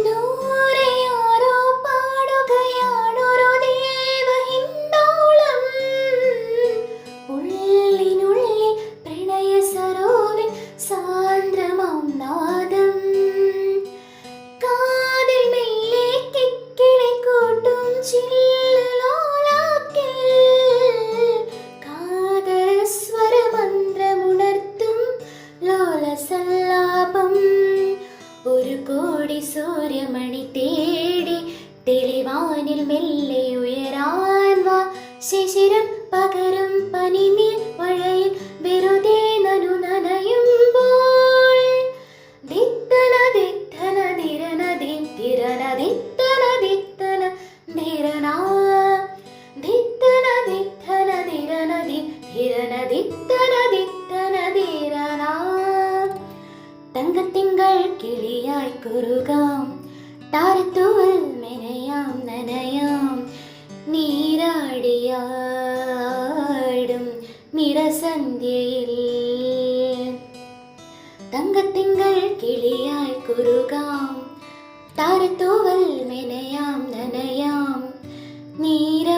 ദൂരെയാരോ പാടുകയാണൊരു ദേവഹിന്ദോളം. ഉള്ളിനുള്ളിൽ പ്രണയ സരോവിൽ സാന്ദ്രമാം നാദം. കാതിൽ മെല്ലെ കിക്കിളി കൂട്ടും ചില്ലലോലാക്കിൽ കാതരസ്വരമന്ത്രമുണർത്തും ലോലസല്ലാപം. ഒരു കോടി സൂര്യമണി തേടി തെളിവാനിൽ മെല്ലെ ഉയരാൻ വാ. ശിശിരം പകരും പനിനീർ മഴയിൽ വെറുതെ നനയുമ്പോൾ ദിത്തന ദിത്തന ധിരന ദിത്തിരന ദിത്തന ദിത്തന ധിരന ദിത്തന ദിത്തന ധിരന ധിരന ദിത്തന ദിത്തന ധിരന. തങ്കത്തിങ്കൾ കിളിയായി കുറുകാം, താരത്തൂവൽ മെനയാം നനയാം. നീരാടിയാടും നിറസന്ധ്യയിൽ. തങ്കത്തിങ്കൾ കിളിയായി കുറുകാം, താരത്തൂവൽ മെനയാം നനയാം. നീരാടിയാടും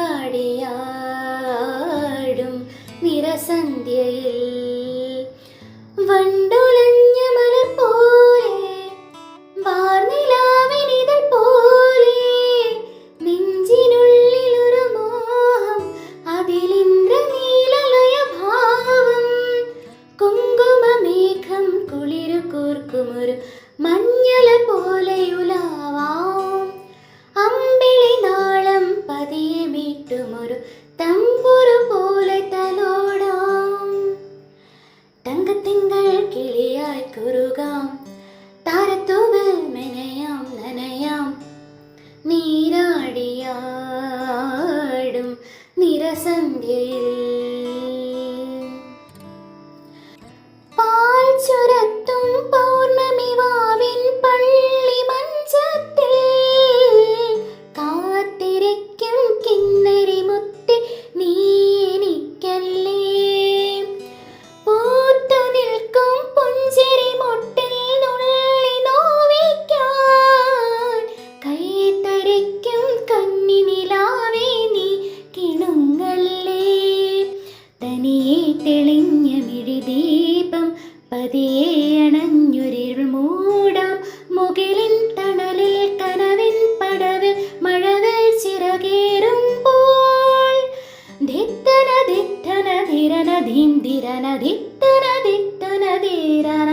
നിറസന്ധ്യയിൽ. വണ്ടുലഞ്ഞ മലർ പോലെ വാർനിലാവിനിതൾ പോലെ നെഞ്ചിനുള്ളിലൊരു മോഹം, അതിലിന്ദ്രനീലലയ ഭാവം. കുങ്കുമമേഘം കുളിരു കോർക്കുമൊരു മഞ്ഞല പോലെയുലാവാം. അമ്പിളി നാളം പതിയെ മീട്ടുമൊരു തമ്പുരു പോലെ തലോടാം. തങ്കത്തിങ്കൾ കിളിയായി കുറുകാം, താരത്തൂവൽ മെനയാം നനയാം. നീരാടിയാടും നിറസന്ധ്യയിൽ. പാൽ ചുരത്തും പൗർണമി വാവിൻ പള്ളി മഞ്ചത്തിൽ കാത്തിരിക്കും കിന്നരി മുത്തി നീ എനിക്കല്ലേ. പൂത്തു നിൽക്കും പുഞ്ചിരി മുട്ടിൽ നുള്ളി നോവിക്കാൻ കൈത്തരിക്കും കന്നി നിലാവേ നീ കിണുങ്ങല്ലേ. തനിയെ തെളിഞ്ഞ മിഴിദീപം പതിയെ അണഞ്ഞൊരിരുൾ മൂടാം. മുകിലിൻ തണലിൽ കനവിൻ പടവിൽ മഴവിൽ ചിറകേറുമ്പോൾ ധിത്തന ധിത്തന ധിരന ധീം ധിരന ധിത്തന ധിത്തന ധിരന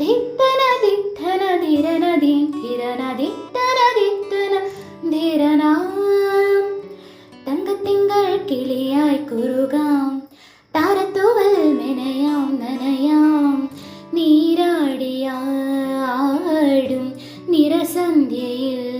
ധിത്തന ധിത്തന ധിരന ധീം ധിരന ധിത്തന ധിത്തന ധിരന. തങ്കത്തിങ്കൾ കിളിയായി കുറുകാം, താരത്തൂവൽ മെനയാം നനയാം. നീരാടിയാടും നിറസന്ധ്യയിൽ.